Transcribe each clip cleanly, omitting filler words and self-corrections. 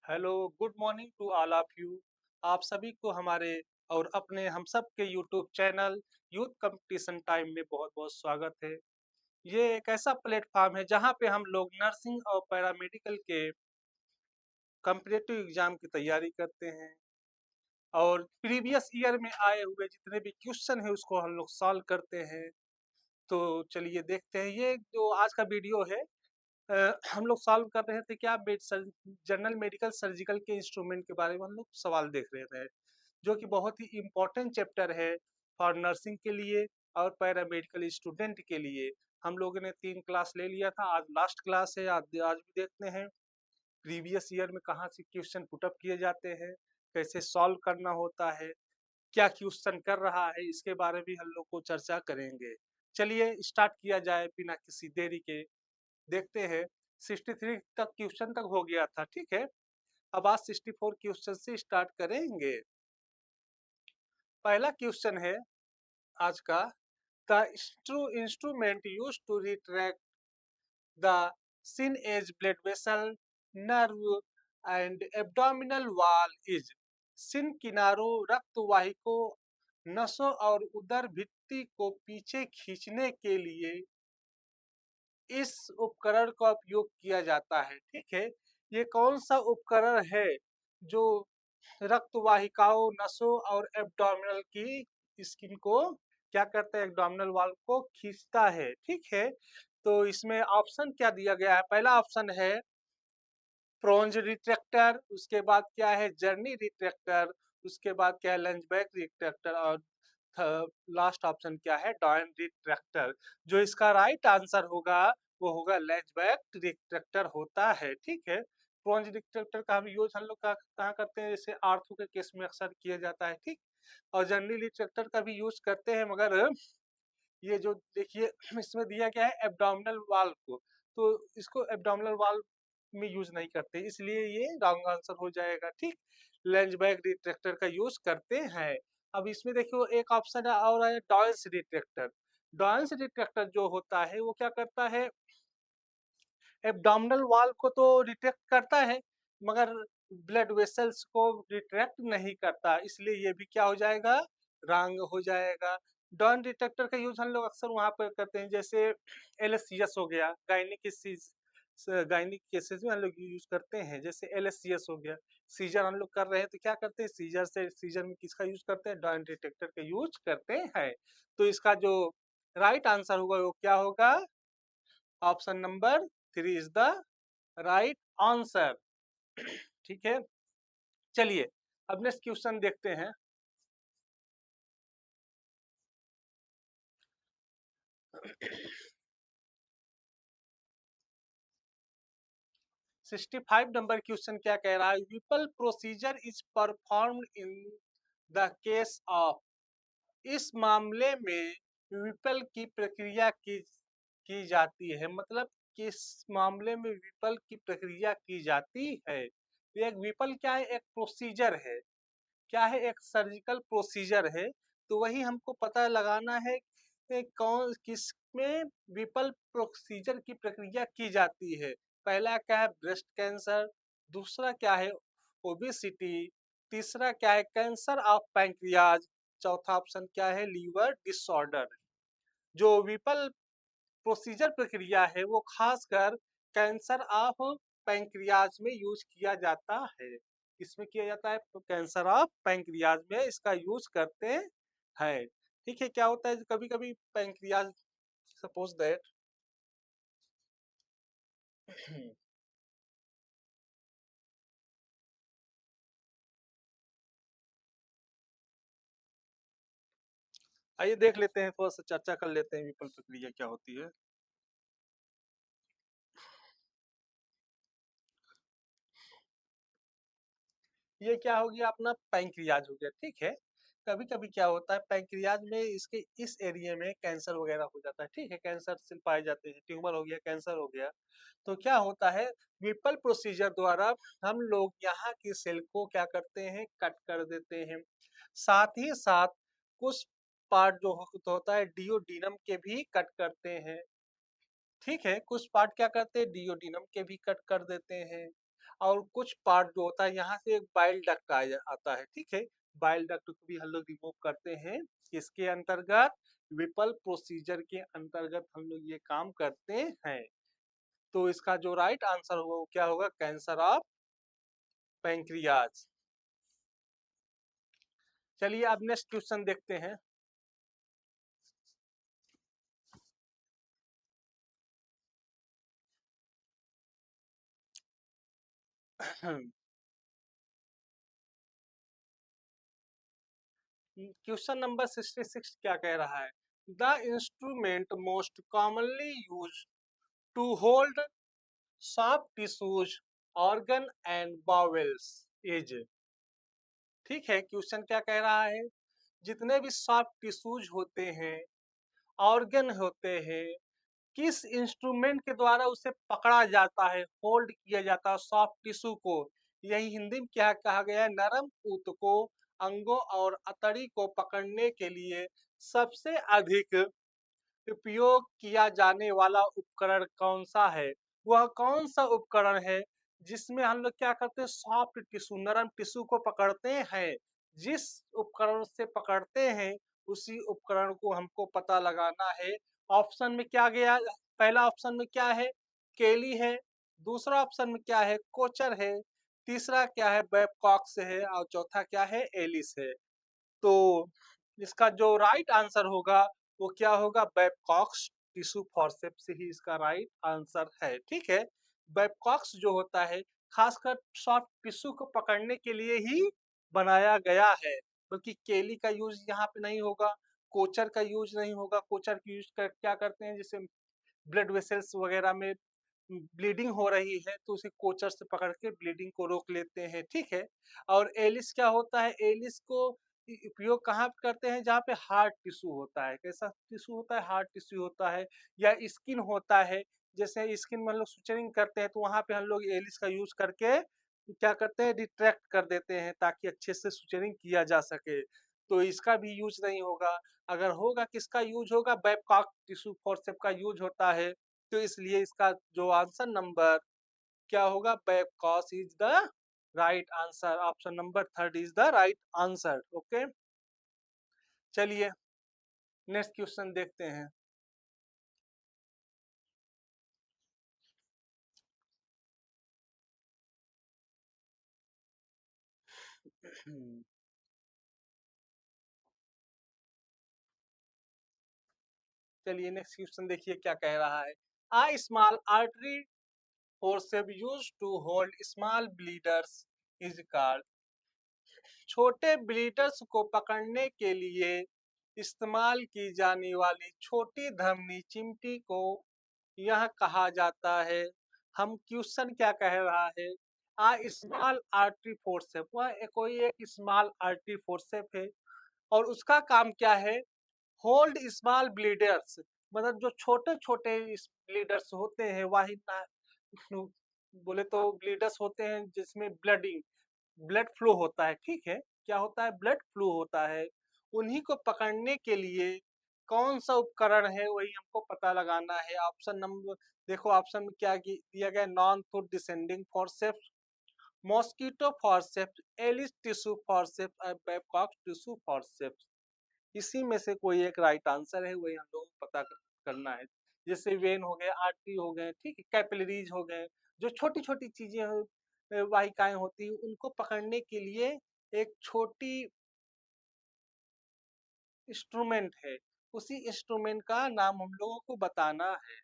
Hello, good morning to all of you. आप सभी को हमारे और अपने हम सब के YouTube channel Youth Competition Time में बहुत-बहुत स्वागत है। ये एक ऐसा प्लेटफॉर्म है जहाँ पे हम लोग नर्सिंग और पैरामेडिकल के कॉम्पिटिटिव एग्जाम की तैयारी करते हैं और प्रीवियस ईयर में आए हुए जितने भी क्वेश्चन है उसको हम लोग सॉल्व करते हैं। तो चलिए देखते हैं ये जो आज का वीडियो है। हम लोग सॉल्व कर रहे थे क्या जनरल मेडिकल सर्जिकल के इंस्ट्रूमेंट के बारे में हम लोग सवाल देख रहे थे, जो कि बहुत ही इम्पोर्टेंट चैप्टर है फॉर नर्सिंग के लिए और पैरामेडिकल स्टूडेंट के लिए। हम लोगों ने 3 क्लास ले लिया था, आज लास्ट क्लास है। आज भी देखते हैं प्रीवियस ईयर में कहाँ से क्वेश्चन पुटअप किए जाते हैं, कैसे सॉल्व करना होता है, क्या क्वेश्चन कर रहा है, इसके बारे में हम लोग को चर्चा करेंगे। चलिए स्टार्ट किया जाए बिना किसी देरी के। देखते हैं 63 तक क्वेश्चन तक हो गया था, ठीक है। अब आज 64 क्वेश्चन से स्टार्ट करेंगे। पहला क्वेश्चन है आज का, the instrument use to retract the sin edge blood vessel nerve and abdominal wall is. Skin किनारों रक्त वाहिकों नसों और उदर भित्ति को पीछे खींचने के लिए इस उपकरण का उपयोग किया जाता है, ठीक है। ये कौन सा उपकरण है जो रक्त वाहिकाओं नसों और एब्डोमिनल की स्किन को क्या करता है, एब्डोमिनल वॉल को खींचता है, ठीक है। तो इसमें ऑप्शन क्या दिया गया है, पहला ऑप्शन है फ्रोंज रिट्रैक्टर, उसके बाद क्या है जर्नी रिट्रैक्टर, उसके बाद क्या है लंजबैक रिट्रैक्टर और लास्ट ऑप्शन क्या है डॉयन रिट्रैक्टर। जो इसका राइट आंसर होगा वो होगा लैंचबैक रिट्रैक्टर होता है, ठीक है। फ्रोंज रिट्रैक्टर का हम यूज हम लोग कहाँ करते हैं, जैसे आर्थो के केस में अक्सर किया जाता है, ठीक। और जर्नी रिट्रैक्टर का भी यूज करते हैं, मगर ये जो देखिए इसमें दिया गया है एब्डोमिनल वाल्व को, तो इसको एब्डोमिनल वाल्व में यूज नहीं करते, इसलिए ये रॉन्ग आंसर हो जाएगा, ठीक। लैंजबैक रिट्रैक्टर का यूज करते हैं। अब इसमें देखियो एक ऑप्शन और है डॉयल्स रिट्रैक्टर। डॉयल्स रिट्रैक्टर जो होता है वो क्या करता है, एब्डोमिनल वॉल को तो रिट्रैक्ट करता है मगर ब्लड वेसल्स को रिट्रैक्ट नहीं करता, इसलिए ये भी क्या हो जाएगा, रॉन्ग हो जाएगा। डॉन डिटेक्टर का यूज हम लोग अक्सर वहां पर करते हैं, जैसे एलएससीएस हो गया, गायनिक केसेस में हम लोग यूज करते हैं, जैसे एलएससीएस हो गया। सीजर हम लोग कर रहे हैं तो क्या करते हैं, सीजर में किसका यूज करते हैं, डॉन डिटेक्टर का यूज करते हैं। तो इसका जो राइट आंसर होगा वो क्या होगा, option number 3 is the right answer, ठीक है। चलिए अब नेक्स्ट क्वेश्चन देखते हैं। 65 नंबर क्वेश्चन क्या कह रहा है, Vipul procedure is performed in the case of. इस मामले में विपल की प्रक्रिया की जाती है, मतलब किस मामले में विपल की प्रक्रिया की जाती है। एक विपल क्या है, एक प्रोसीजर है, क्या है, एक सर्जिकल प्रोसीजर है। तो वही हमको पता लगाना है कि कौन किस में विपल प्रोसीजर की प्रक्रिया की जाती है। पहला क्या है ब्रेस्ट कैंसर, दूसरा क्या है ओबेसिटी, तीसरा क्या है कैंसर ऑफ पैंक्रियाज, चौथा ऑप्शन क्या है लीवर डिसऑर्डर। जो विपल प्रोसीजर प्रक्रिया है वो खासकर कैंसर ऑफ पैंक्रियाज में यूज किया जाता है। इसमें किया जाता है कैंसर ऑफ पैंक्रियाज में इसका यूज करते हैं, ठीक है। क्या होता है कभी कभी पैंक्रियाज, सपोज दैट आइए देख लेते हैं, थोड़ा सा चर्चा कर लेते हैं विपल प्रक्रिया क्या होती है। ये क्या हो गया अपना पैंक्रियाज हो गया, ठीक है। कभी कभी क्या होता है पैंक्रियाज में इसके इस एरिया में कैंसर वगैरह हो जाता है, ठीक है, कैंसर सेल पाए जाते हैं, ट्यूमर हो गया, कैंसर हो गया। तो क्या होता है विपल प्रोसीजर द्वारा हम लोग यहाँ की सेल को क्या करते हैं, कट कर देते हैं। साथ ही साथ कुछ पार्ट जो होता है डिओडिनम के भी कट करते हैं, ठीक है। कुछ पार्ट क्या करते हैं डिओडिनम के भी कट कर देते हैं। और कुछ पार्ट जो होता है यहाँ से एक बाइल डक्ट आता है, ठीक है। बाइल डक्ट को भी हम लोग रिमूव करते हैं, इसके अंतर्गत विपल प्रोसीजर के अंतर्गत हम लोग ये काम करते हैं। तो इसका जो राइट आंसर होगा वो क्या होगा, कैंसर ऑफ पैंक्रियाज। चलिए अब नेक्स्ट क्वेश्चन देखते हैं। क्वेश्चन नंबर 66 क्या कह रहा है, the instrument most commonly use to hold soft tissues organ and bowels is. ठीक है, क्वेश्चन क्या कह रहा है, जितने भी सॉफ्ट टिश्यूज होते हैं, ऑर्गन होते हैं, किस इंस्ट्रूमेंट के द्वारा उसे पकड़ा जाता है, होल्ड किया जाता है सॉफ्ट टिश्यू को। यही हिंदी में क्या कहा गया है, नरम ऊतकों, अंगों और अतड़ी को पकड़ने के लिए सबसे अधिक उपयोग किया जाने वाला उपकरण कौन सा है। वह कौन सा उपकरण है जिसमें हम लोग क्या करते हैं, सॉफ्ट टिश्यू, नरम टिश्यू को पकड़ते हैं। जिस उपकरण से पकड़ते हैं उसी उपकरण को हमको पता लगाना है। ऑप्शन में क्या गया, पहला ऑप्शन में क्या है, केली है, दूसरा ऑप्शन में क्या है, कोचर है, तीसरा क्या है, बेबकॉक्स है, और चौथा क्या है, एलिस है। तो इसका जो राइट आंसर होगा वो क्या होगा, बेबकॉक्स टिश्यू फॉर्सेप्स ही इसका राइट आंसर है। ठीक है, बेबकॉक्स जो होता है खासकर सॉफ्ट टिश्यू को पकड़ने के लिए ही बनाया गया है, बल्कि केली का यूज यहाँ पे नहीं होगा, कोचर का यूज नहीं होगा। कोचर की यूज कर क्या करते हैं, जैसे ब्लड वेसल्स वगैरह में ब्लीडिंग हो रही है तो उसे कोचर से पकड़ के ब्लीडिंग को रोक लेते हैं। ठीक है, और एलिस क्या होता है, एलिस को उपयोग कहाँ पे करते हैं, जहाँ पे हार्ट टिश्यू होता है। कैसा टिश्यू होता है, हार्ट टिश्यू होता है, या स्किन होता है। जैसे स्किन में हम लोग सुचरिंग करते हैं तो वहां पे हम लोग एलिस का यूज करके क्या करते हैं, रिट्रैक्ट कर देते हैं ताकि अच्छे से सुचरिंग किया जा सके। तो इसका भी यूज नहीं होगा। अगर होगा, किसका यूज होगा, बैबकॉक टिश्यू फॉर्सेप का यूज होता है। तो इसलिए इसका जो आंसर नंबर क्या होगा, Babcock's is the right answer. Option number third is the right answer. Okay, चलिए नेक्स्ट क्वेश्चन देखते हैं। चलिए नेक्स्ट क्वेश्चन देखिए क्या कह रहा है, a small artery forceps used to hold small bleeders is called। छोटे ब्लीडर्स को पकड़ने के लिए इस्तेमाल की जाने वाली छोटी धमनी चिमटी को यह कहा जाता है। हम क्वेश्चन क्या कह रहा है, आ स्मॉल आर्टरी फोर्सेप, वह कोई एक स्मॉल आर्टरी फोर्सेप है और उसका काम क्या है, होल्ड स्मॉल ब्लीडर्स, मतलब जो छोटे छोटे ब्लीडर्स होते हैं, वही बोले तो ब्लीडर्स होते हैं जिसमें ब्लडिंग ब्लड फ्लो होता है। ठीक है, क्या होता है, ब्लड फ्लो होता है। उन्हीं को पकड़ने के लिए कौन सा उपकरण है वही हमको पता लगाना है। ऑप्शन नंबर देखो, ऑप्शन में क्या दिया गया, non foot descending forceps, mosquito forceps, Allis tissue forceps और बैबकॉक टिश्यू फॉरसेप्स। इसी में से कोई एक राइट आंसर है, वही हम लोग को पता करना है। जैसे वेन हो गए, आर्टरी हो गए, ठीक है, कैपिलरीज हो गए, जो छोटी छोटी चीजें वाहिकाएं होती हैं उनको पकड़ने के लिए एक छोटी इंस्ट्रूमेंट है। उसी इंस्ट्रूमेंट का नाम हम लोगों को बताना है।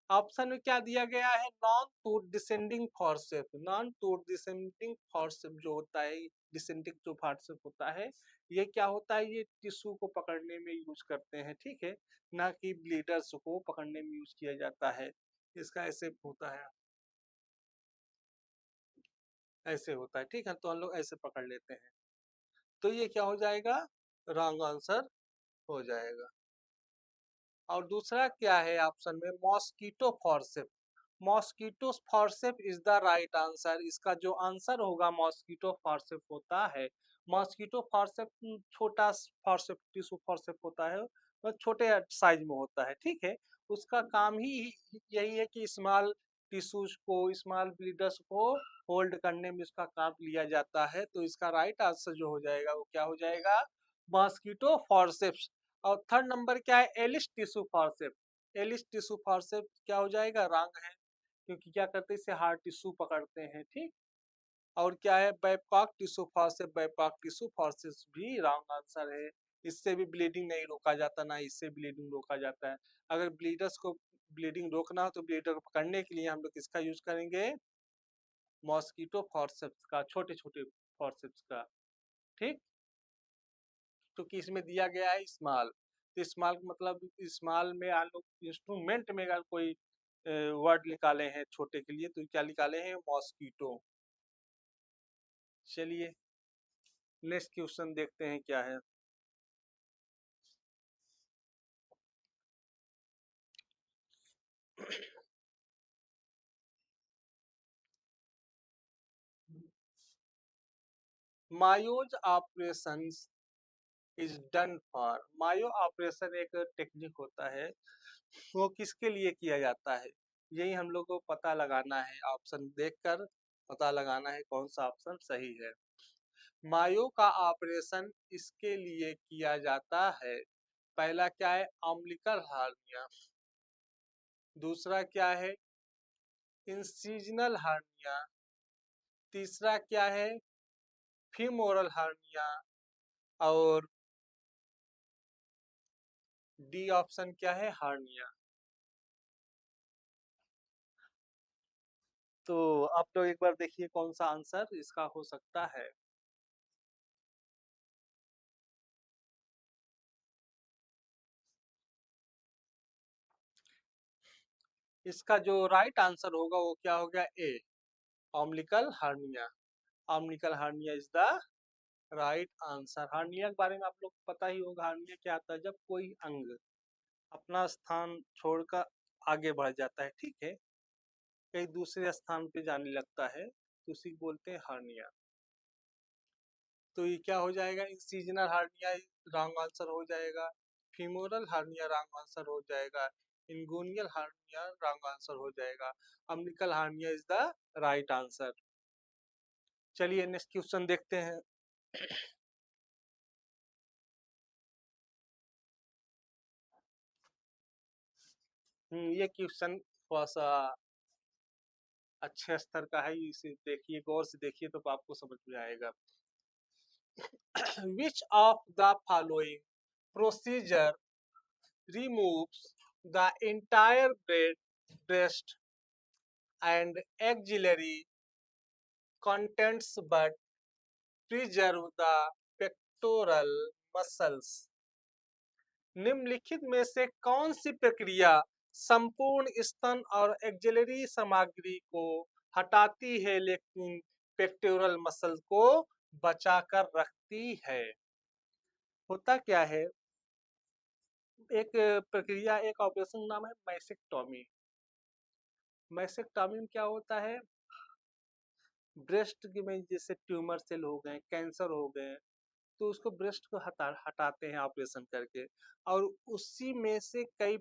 ऑप्शन में क्या दिया गया है, नॉन टूट डिसेंडिंग फॉरसेप। नॉन टूट डिसेंडिंग फॉरसेप जो होता है, डिसेंडिंग जो फॉरसेप होता है, ये क्या होता है, ये टिश्यू को पकड़ने में यूज करते हैं। ठीक है, ना कि ब्लीडर्स को पकड़ने में यूज किया जाता है। इसका ऐसे होता है, ऐसे होता है। ठीक है, तो हम लोग ऐसे पकड़ लेते हैं। तो ये क्या हो जाएगा, रॉन्ग आंसर हो जाएगा। और दूसरा क्या है ऑप्शन में, mosquito forcep. Mosquito forcep is the right answer. इसका जो आंसर होगा मॉस्किटो फॉरसेप होता है। मॉस्किटो फॉरसेप छोटा फॉरसेप टिश्यू फॉरसेप होता है, वो छोटे साइज में होता है। ठीक है, उसका काम ही यही है कि स्मॉल टिश्यूज को, स्मॉल ब्लीडर्स को होल्ड करने में इसका काम लिया जाता है। तो इसका राइट आंसर जो हो जाएगा वो क्या हो जाएगा, मॉस्किटो फॉर्सेप्स। और थर्ड नंबर क्या है, Allis tissue forceps. Allis tissue forceps क्या हो जाएगा, रॉन्ग है, क्योंकि क्या करते हैं, इससे हार्ड टिश्यू पकड़ते हैं, ठीक। और क्या है, बैपकॉक टिश्यू फॉर्सेप्स, बैपकॉक टिश्यू फॉर्सेप्स भी रॉन्ग आंसर है। इससे भी ब्लीडिंग नहीं रोका जाता, ना इससे ब्लीडिंग रोका जाता है। अगर ब्लीडर्स को ब्लीडिंग रोकना हो तो ब्लीडर को पकड़ने के लिए हम लोग किसका यूज करेंगे, मॉस्किटो फॉर्सेप्स का, छोटे छोटे फॉर्सेप्स का, ठीक। क्योंकि इसमें दिया गया है स्मॉल, तो स्मॉल मतलब स्मॉल में हम लोग इंस्ट्रूमेंट में अगर कोई वर्ड निकाले हैं छोटे के लिए तो क्या निकाले हैं, मॉस्किटो। चलिए नेक्स्ट क्वेश्चन देखते हैं क्या है। Mayo's operation is done for, Mayo operation एक टेक्निक होता है, वो किसके लिए किया जाता है, यही हम लोग को पता लगाना है। ऑप्शन देखकर पता लगाना है कौन सा ऑप्शन सही है। मायो का ऑपरेशन इसके लिए किया जाता है, पहला क्या है, अम्बिलिकल हार्निया, दूसरा क्या है, इंसिजनल हार्निया, तीसरा क्या है, फीमोरल हार्निया, और डी ऑप्शन क्या है, हार्निया। तो आप लोग एक बार देखिए कौन सा आंसर इसका हो सकता है। इसका जो राइट आंसर होगा वो क्या हो गया, A, umbilical hernia. Umbilical hernia is the right answer. Hernia के बारे में आप लोग को पता ही होगा, हार्निया क्या आता है, जब कोई अंग अपना स्थान छोड़कर आगे बढ़ जाता है, ठीक है, कहीं दूसरे स्थान पे जाने लगता है, तो उसी को बोलते हैं हार्निया। तो ये क्या हो जाएगा, इंसिजनल हार्निया रॉन्ग आंसर हो जाएगा, फीमोरल हार्निया रॉन्ग आंसर हो जाएगा, इंगुनियल हार्निया रॉन्ग आंसर हो जाएगा, umbilical hernia is the right answer. चलिए नेक्स्ट क्वेश्चन देखते हैं। ये क्वेश्चन थोड़ा सा अच्छे स्तर का है, इसे देखिए, गौर से देखिए तो आपको समझ में आएगा। Which of the following procedure removes the entire breast and axillary contents but preserve the pectoral muscles? निम्नलिखित में से कौन सी प्रक्रिया संपूर्ण स्तन और एक्जिलरी सामग्री को हटाती है लेकिन पेक्टोरल मसल को बचाकर रखती है? होता क्या है, एक प्रक्रिया, एक ऑपरेशन नाम है मैसेक्टॉमी। मैसेक्टॉमी में क्या होता है, ब्रेस्ट में जैसे ट्यूमर सेल हो गए, कैंसर हो गए, तो उसको ब्रेस्ट को हटाते हैं ऑपरेशन करके, और उसी में से कई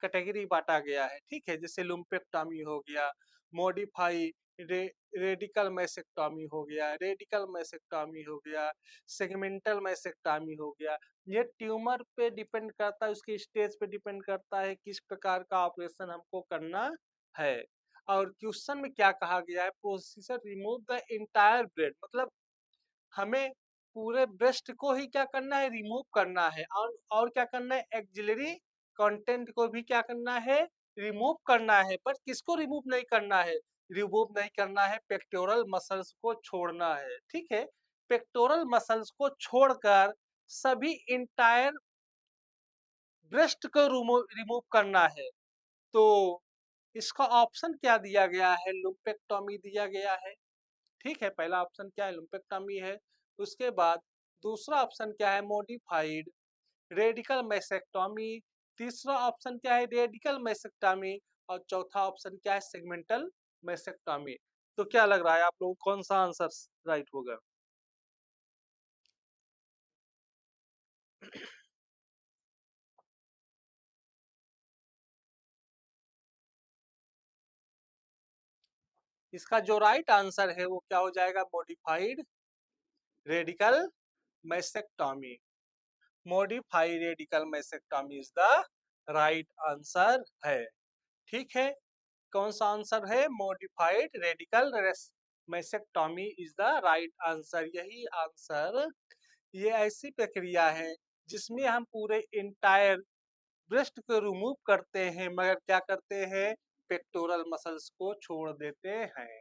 कैटेगरी बांटा गया है, ठीक है, जैसे लुम्पेक्टॉमी हो गया, मॉडिफाई रे, रेडिकल मैसेक्टॉमी हो गया, रेडिकल मैसेक्टॉमी हो गया, सेगमेंटल मैसेक्टॉमी हो गया। ये ट्यूमर पे डिपेंड करता है, उसके स्टेज पे डिपेंड करता है किस प्रकार का ऑपरेशन हमको करना है। और क्वेश्चन में क्या कहा गया है, procedure remove the entire bread, मतलब हमें पूरे ब्रेस्ट को ही क्या करना है, रिमूव करना है, और क्या करना है, एक्जिलरी कंटेंट को भी क्या करना है, रिमूव करना है। पर किसको रिमूव नहीं करना है, रिमूव नहीं करना है, पेक्टोरल मसल्स को छोड़ना है, ठीक है। पेक्टोरल मसल्स को छोड़कर सभी इंटायर ब्रेस्ट को रिमूव करना है। तो इसका ऑप्शन क्या दिया गया है, लुम्पेक्टोमी दिया गया है, ठीक है, पहला ऑप्शन क्या है, लुम्पेक्टॉमी है। उसके बाद दूसरा ऑप्शन क्या है, मॉडिफाइड रेडिकल मैसेक्टॉमी, तीसरा ऑप्शन क्या है, रेडिकल मैसेक्टॉमी, और चौथा ऑप्शन क्या है, सेगमेंटल मैसेक्टॉमी। तो क्या लग रहा है आप लोगों को कौन सा आंसर राइट होगा? इसका जो राइट आंसर है वो क्या हो जाएगा? Modified radical mastectomy. Modified radical mastectomy is the right answer है। ठीक है, कौन सा आंसर है? Modified radical mastectomy is the right answer. यही आंसर, ये ऐसी प्रक्रिया है जिसमें हम पूरे इंटायर ब्रेस्ट को रिमूव करते हैं, मगर क्या करते हैं? पेक्टोरल मसल्स को छोड़ देते हैं।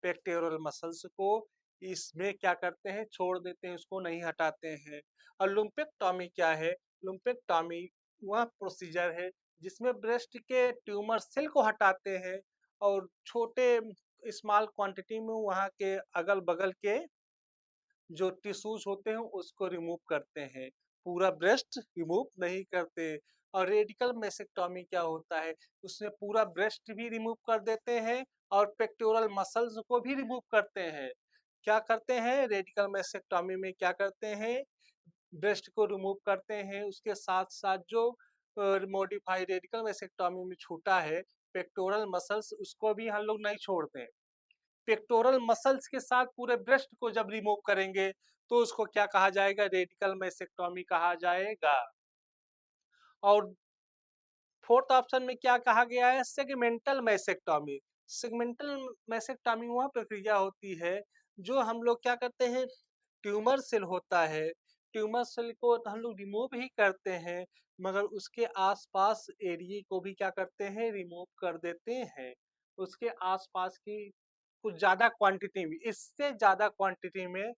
पेक्टोरल मसल्स को इसमें क्या करते हैं? छोड़ देते हैं, उसको नहीं हटाते हैं। और लुम्पेक्टॉमी क्या है? लुम्पेक्टॉमी वह प्रोसीजर है जिसमें ब्रेस्ट के ट्यूमर सेल को हटाते हैं और छोटे स्मॉल क्वांटिटी में वहाँ के अगल बगल के जो टिश्यूज होते हैं उसको रिमूव करते हैं, पूरा ब्रेस्ट रिमूव नहीं करते। और रेडिकल मैसेक्टॉमी क्या होता है? उसमें पूरा ब्रेस्ट भी रिमूव कर देते हैं और पेक्टोरल मसल्स को भी रिमूव करते हैं। क्या करते हैं? रेडिकल मैसेक्टॉमी में क्या करते हैं? ब्रेस्ट को रिमूव करते हैं, उसके साथ साथ जो मॉडिफाइड रेडिकल मैसेक्टॉमी में छूटा है पेक्टोरल मसल्स, उसको भी हम लोग नहीं छोड़ते हैं। पेक्टोरल मसल्स के साथ पूरे ब्रेस्ट को जब रिमूव करेंगे तो उसको क्या कहा जाएगा? रेडिकल मैसेक्टॉमी कहा जाएगा। और फोर्थ ऑप्शन में क्या कहा गया है? सेगमेंटल मैसेक्टॉमी। सेगमेंटल मैसेक्टॉमी वह प्रक्रिया होती है जो हम लोग क्या करते हैं? ट्यूमर सेल होता है, ट्यूमर सेल को हम लोग रिमूव ही करते हैं, मगर उसके आसपास एरिया को भी क्या करते हैं? रिमूव कर देते हैं। उसके आसपास की कुछ ज्यादा क्वांटिटी में, इससे ज्यादा क्वांटिटी में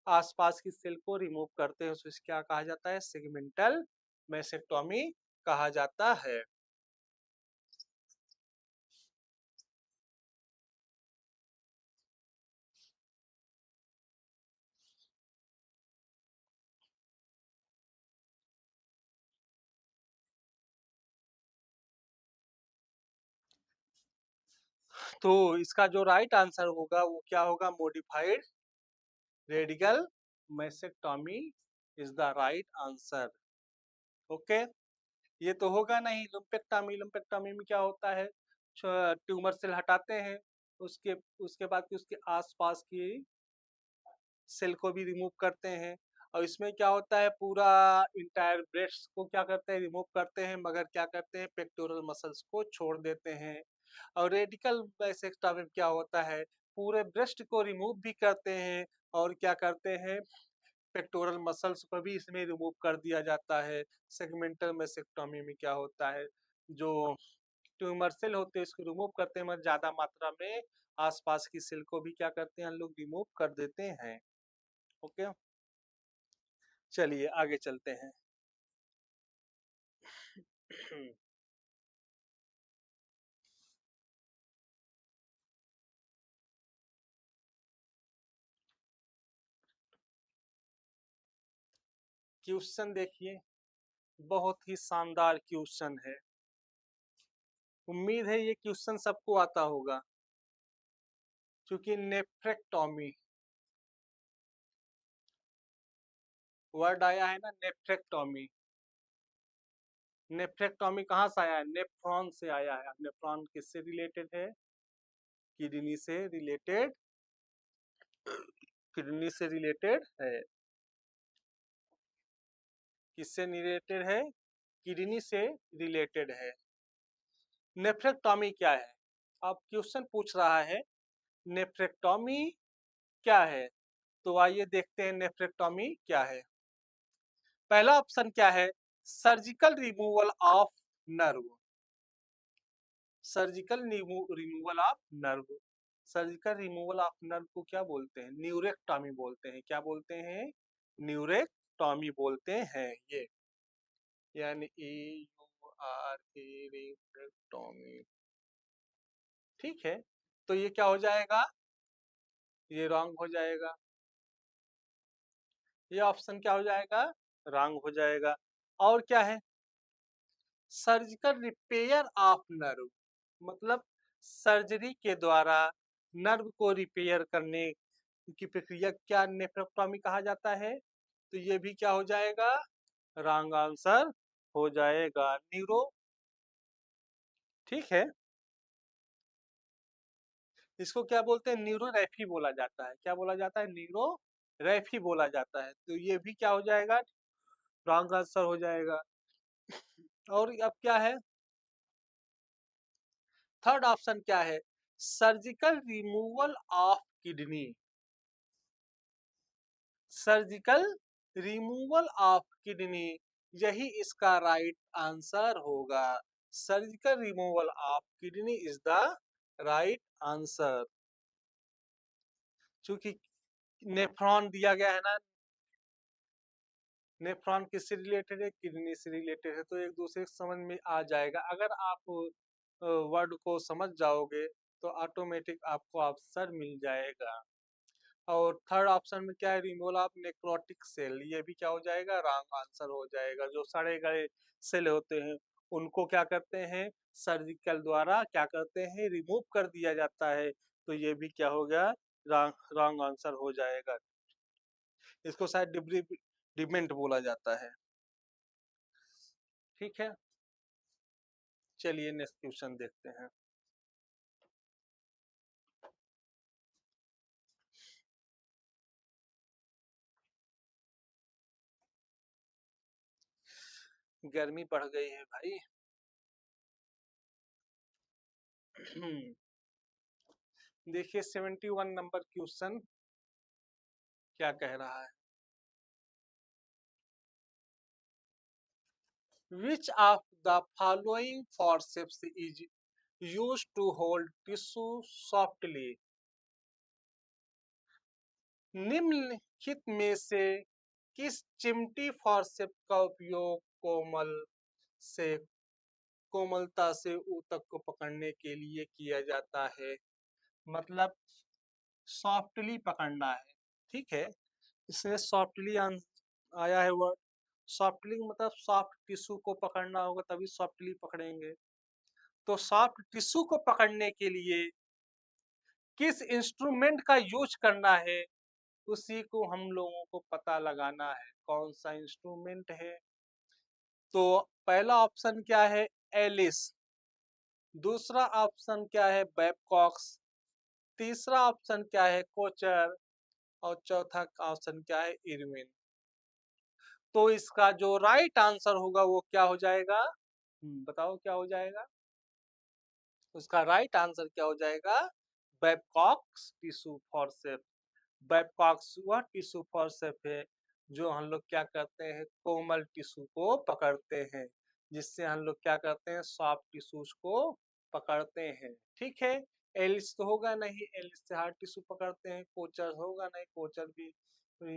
आसपास की सेल को रिमूव करते हैं, उसको क्या कहा जाता है? सेगमेंटल मैसेक्टॉमी कहा जाता है। तो इसका जो राइट आंसर होगा वो क्या होगा? Modified radical mastectomy is the right answer. Okay, ये तो होगा नहीं। लुम्पेक्टॉमी, लुम्पेक्टॉमी में क्या होता है? ट्यूमर सेल हटाते हैं, उसके उसके बाद कि उसके आसपास की सेल को भी रिमूव करते हैं। और इसमें क्या होता है? पूरा इंटायर ब्रेस्ट को क्या करते हैं? रिमूव करते हैं, मगर क्या करते हैं? पेक्टोरल मसल्स को छोड़ देते हैं। और रेडिकल बाइसेक्टॉमी में क्या होता है? पूरे ब्रेस्ट को रिमूव भी करते हैं और क्या करते हैं? पेक्टोरल मसल्स को भी इसमें रिमूव कर दिया जाता है। सेगमेंटल मैसेक्टॉमी में क्या होता है? जो ट्यूमर सेल होते हैं इसको रिमूव करते हैं, मगर ज्यादा मात्रा में आसपास की सेल को भी क्या करते हैं? हम लोग रिमूव कर देते हैं। ओके, चलिए आगे चलते हैं। क्वेश्चन देखिए, बहुत ही शानदार क्वेश्चन है। उम्मीद है ये क्वेश्चन सबको आता होगा, क्योंकि नेफ्रेक्टॉमी वर्ड आया है ना, नेफ्रेक्टॉमी। नेफ्रेक्टॉमी कहाँ से आया है? नेफ्रॉन से आया है। नेफ्रॉन किससे रिलेटेड है? किडनी से रिलेटेड, किडनी से रिलेटेड है। किससे रिलेटेड है? किडनी से रिलेटेड है। नेफ्रेक्टॉमी क्या है? अब क्वेश्चन पूछ रहा है नेफ्रेक्टॉमी क्या है, तो आइए देखते हैं नेफ्रेक्टॉमी क्या है। पहला ऑप्शन क्या है? Surgical removal of nerve. Surgical removal of nerve. Surgical removal of nerve को क्या बोलते हैं? न्यूरेक्टॉमी बोलते हैं। क्या बोलते हैं? न्यूरेक्टॉमी बोलते हैं ये, यानी न्यूरेक्टॉमी। ठीक है, तो ये क्या हो जाएगा? ये रॉन्ग हो जाएगा। ये ऑप्शन क्या हो जाएगा? रॉन्ग हो जाएगा। और क्या है? सर्जिकल रिपेयर ऑफ नर्व, मतलब सर्जरी के द्वारा नर्व को रिपेयर करने की प्रक्रिया क्या नेफ्रेक्टॉमी कहा जाता है? तो ये भी क्या हो जाएगा? रॉन्ग आंसर हो जाएगा। न्यूरो, ठीक है। इसको क्या बोलते हैं, न्यूरोरैफी बोला जाता है। क्या बोला जाता है, न्यूरोरैफी बोला जाता है। तो ये भी क्या हो जाएगा, रॉन्ग आंसर हो जाएगा। और अब क्या है, थर्ड ऑप्शन क्या है, surgical removal of kidney. Surgical removal of kidney, यही इसका राइट आंसर होगा। Surgical removal of kidney is the right answer. चूंकि नेफ्रॉन दिया गया है ना, नेफ्रॉन किससे रिलेटेड है, किडनी से रिलेटेड है, तो एक दूसरे से समझ में आ जाएगा। अगर आप वर्ड को समझ जाओगे तो ऑटोमेटिक आपको आंसर मिल जाएगा। और थर्ड ऑप्शन में क्या है, रिमूवल ऑफ नेक्रोटिक सेल, ये भी क्या हो जाएगा, रॉन्ग आंसर हो जाएगा। जो सड़े गले सेल होते हैं उनको क्या करते हैं, सर्जिकल द्वारा क्या करते हैं, रिमूव कर दिया जाता है। तो ये भी क्या हो गया, रॉन्ग आंसर हो जाएगा। इसको शायद डिब्रीमेंट बोला जाता है। ठीक है, चलिए नेक्स्ट क्वेश्चन देखते हैं। गर्मी बढ़ गई है भाई। देखिए 71 नंबर क्वेश्चन क्या कह रहा है, which of the following forceps is used to hold tissue softly। निम्नलिखित में से किस चिमटी फॉर्सेप का उपयोग से कोमलता से ऊतक को पकड़ने के लिए किया जाता है। मतलब सॉफ्टली पकड़ना है, ठीक है। इसमें सॉफ्टली आया है वर्ड। सॉफ्टली मतलब सॉफ्ट टिश्यू को पकड़ना होगा तभी सॉफ्टली पकड़ेंगे। तो सॉफ्ट टिश्यू को पकड़ने के लिए किस इंस्ट्रूमेंट का यूज करना है, उसी को हम लोगों को पता लगाना है, कौन सा इंस्ट्रूमेंट है। तो पहला ऑप्शन क्या है, एलिस। दूसरा ऑप्शन क्या है, बैबकॉक्स। तीसरा ऑप्शन क्या है, कोचर। और चौथा ऑप्शन क्या है, इरविन। तो इसका जो राइट आंसर होगा वो क्या हो जाएगा, बताओ क्या हो जाएगा। उसका राइट आंसर क्या हो जाएगा, बैबकॉक्स टिश्यू फॉर्सेप्स। बैबकॉक्स वह टिश्यू फॉर्सेप है जो हम लोग क्या करते हैं, कोमल टिश्यू को पकड़ते हैं, जिससे हम लोग क्या करते हैं, सॉफ्ट टिश्यूज को पकड़ते हैं। ठीक है, एलिस तो होगा नहीं, एलिस से हार्ड टिश्यू पकड़ते हैं। कोचर होगा नहीं, कोचर भी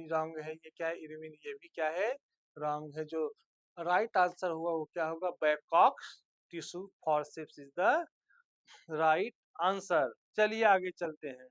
रॉन्ग है। ये क्या है, इरविन, ये भी क्या है, रॉन्ग है। जो राइट आंसर हुआ वो क्या होगा, Babcock's tissue forceps is the right answer. चलिए आगे चलते हैं।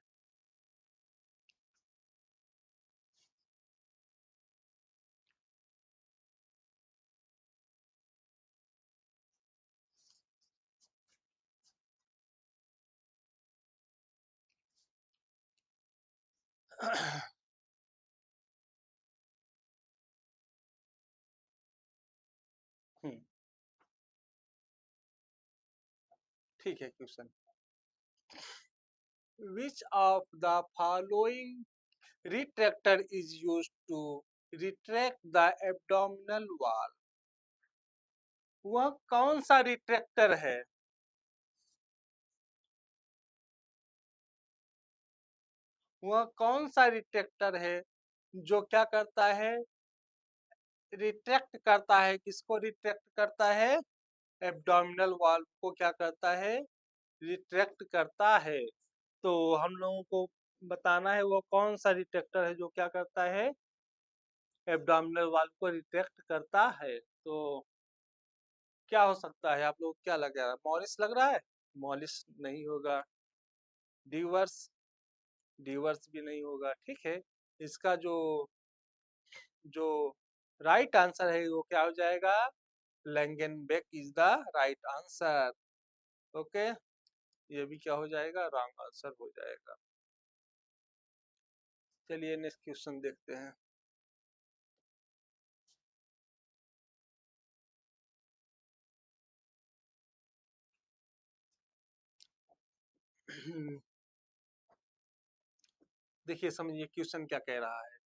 ठीक है question, which of the following retractor is used to retract the abdominal wall। वह कौन सा रिट्रैक्टर है, वह कौन सा रिट्रैक्टर है जो क्या करता है, रिट्रैक्ट करता है, किसको रिट्रैक्ट करता है, एब्डोमिनल वॉल को क्या करता है, रिट्रैक्ट करता है। तो हम लोगों को बताना है वो कौन सा रिट्रैक्टर है जो क्या करता है, एब्डोमिनल वॉल को रिट्रैक्ट करता है। तो क्या हो सकता है, आप लोग क्या लग रहा है, मॉरिस लग रहा है। मॉरिस नहीं होगा। डीवर्स, डीवर्स भी नहीं होगा। ठीक है, इसका जो जो राइट आंसर है वो क्या हो जाएगा, Langenbeck is the right answer. Okay, ये भी क्या हो जाएगा, रॉन्ग आंसर हो जाएगा। चलिए नेक्स्ट क्वेश्चन देखते हैं। देखिए समझिए क्वेश्चन क्या कह रहा है।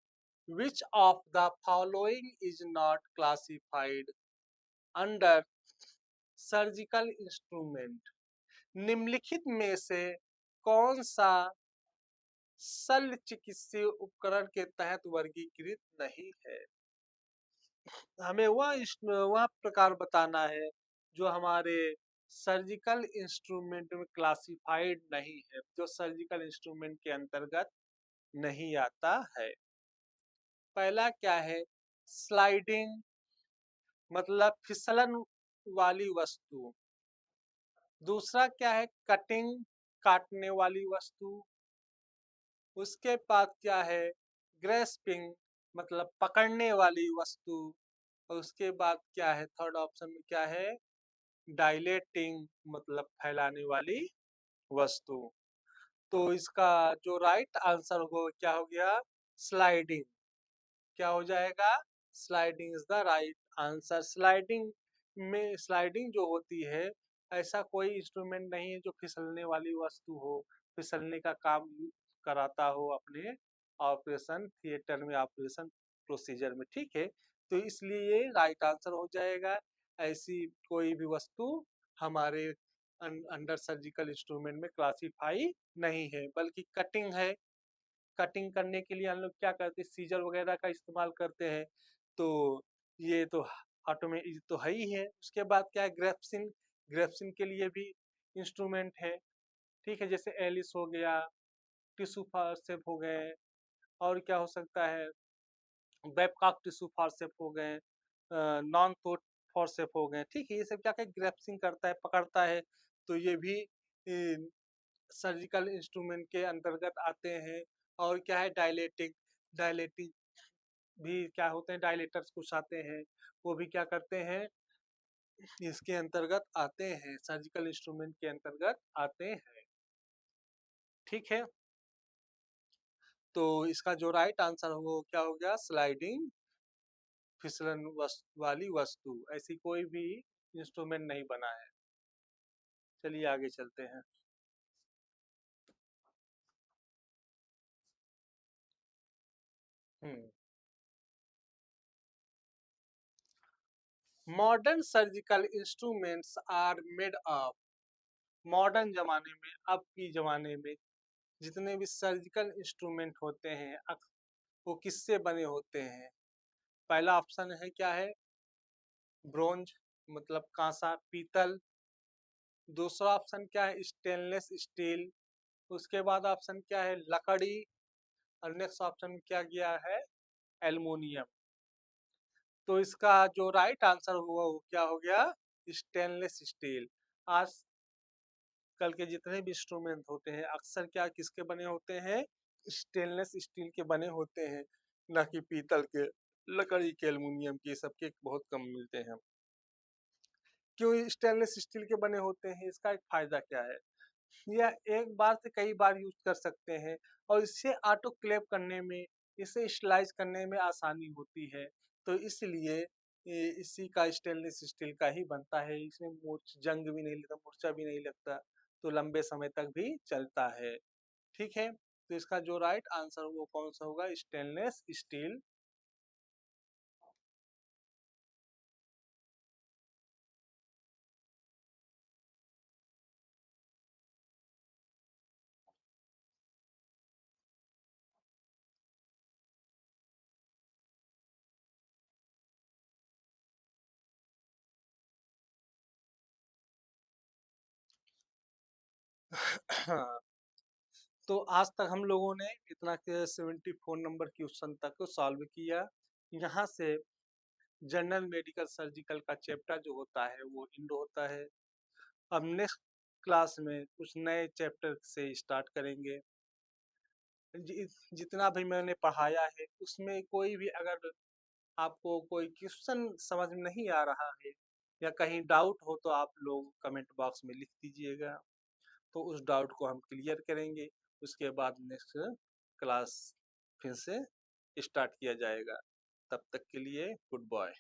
Which of the following is not classified under surgical instrument. निम्नलिखित में से कौन सा शल्य चिकित्सीय उपकरण के तहत वर्गीकृत नहीं है। हमें वह प्रकार बताना है जो हमारे सर्जिकल इंस्ट्रूमेंट में क्लासिफाइड नहीं है, जो सर्जिकल इंस्ट्रूमेंट के अंतर्गत नहीं आता है। पहला क्या है, स्लाइडिंग मतलब फिसलन वाली वस्तु। दूसरा क्या है, कटिंग काटने वाली वस्तु। उसके बाद क्या है, ग्रेस्पिंग मतलब पकड़ने वाली वस्तु। और उसके बाद क्या है, थर्ड ऑप्शन में क्या है, डायलेटिंग मतलब फैलाने वाली वस्तु। तो इसका जो राइट आंसर हो क्या हो गया, स्लाइडिंग। क्या हो जाएगा, sliding is the right answer. Sliding जो होती है, ऐसा कोई इंस्ट्रूमेंट नहीं है जो फिसलने वाली वस्तु हो, फिसलने का काम कराता हो अपने ऑपरेशन थिएटर में, ऑपरेशन प्रोसीजर में। ठीक है, तो इसलिए ये राइट आंसर हो जाएगा। ऐसी कोई भी वस्तु हमारे अंडर सर्जिकल इंस्ट्रूमेंट में क्लासीफाई नहीं है, बल्कि कटिंग है। कटिंग करने के लिए हम लोग क्या करते हैं, सीजर वगैरह का इस्तेमाल करते हैं। तो ये तो ऑटोमेटिक तो है ही है। उसके बाद क्या है, ग्रेप्सिन। ग्रेप्सिन के लिए भी इंस्ट्रूमेंट है। ठीक है, जैसे एलिस हो गया, टिश्यू फॉर्सेप हो गए, और क्या हो सकता है, बेबकॉक टिश्यू फॉर्सेप हो गए, नॉन थ्रोट फॉर्सेप हो गए। ठीक है, ये सब क्या क्या ग्रेप्सिंग करता है, पकड़ता है। तो ये भी सर्जिकल इंस्ट्रूमेंट के अंतर्गत आते हैं। और क्या है, डायलेटिंग। डायलेटिंग भी क्या होते हैं, डायलेटर्स कुछ आते हैं, वो भी क्या करते हैं, इसके अंतर्गत आते हैं, सर्जिकल इंस्ट्रूमेंट के अंतर्गत आते हैं। ठीक है, तो इसका जो राइट आंसर हो वो क्या हो गया, स्लाइडिंग फिसलन वाली वस्तु। ऐसी कोई भी इंस्ट्रूमेंट नहीं बना है। चलिए आगे चलते हैं। Modern surgical instruments are made of. Modern जमाने में, अब की जमाने में जितने भी सर्जिकल इंस्ट्रूमेंट होते हैं वो किससे बने होते हैं। पहला ऑप्शन है क्या है, ब्रोंज मतलब कांसा पीतल। दूसरा ऑप्शन क्या है, स्टेनलेस स्टील। उसके बाद ऑप्शन क्या है, लकड़ी। और नेक्स्ट ऑप्शन क्या गया है, एल्युमिनियम। तो इसका जो राइट आंसर हुआ वो क्या हो गया, स्टेनलेस स्टील। आज कल के जितने भी इंस्ट्रूमेंट होते हैं अक्सर क्या किसके बने होते हैं, स्टेनलेस स्टील के बने होते हैं, ना कि पीतल के, लकड़ी के, एल्युमिनियम के, सबके बहुत कम मिलते हैं। क्यों स्टेनलेस स्टील के बने होते हैं, इसका एक फायदा क्या है, यह एक बार से कई बार यूज कर सकते हैं। और इसे ऑटोक्लेव करने में, इसे स्लाइस करने में आसानी होती है। तो इसलिए इसी का स्टेनलेस स्टील का ही बनता है। इसमें जंग भी नहीं लगता, मूर्छा भी नहीं लगता, तो लंबे समय तक भी चलता है। ठीक है, तो इसका जो राइट आंसर वो कौन सा होगा, स्टेनलेस स्टील। तो आज तक हम लोगों ने इतना के 74 नंबर क्वेश्चन तक सॉल्व किया। यहाँ से जनरल मेडिकल सर्जिकल का चैप्टर जो होता है वो इंड होता है। अब नेक्स्ट क्लास में कुछ नए चैप्टर से स्टार्ट करेंगे। जितना भी मैंने पढ़ाया है उसमें कोई भी अगर आपको कोई क्वेश्चन समझ में नहीं आ रहा है या कहीं डाउट हो तो आप लोग कमेंट बॉक्स में लिख दीजिएगा, तो उस डाउट को हम क्लियर करेंगे। उसके बाद नेक्स्ट क्लास फिर से स्टार्ट किया जाएगा। तब तक के लिए गुड बाय।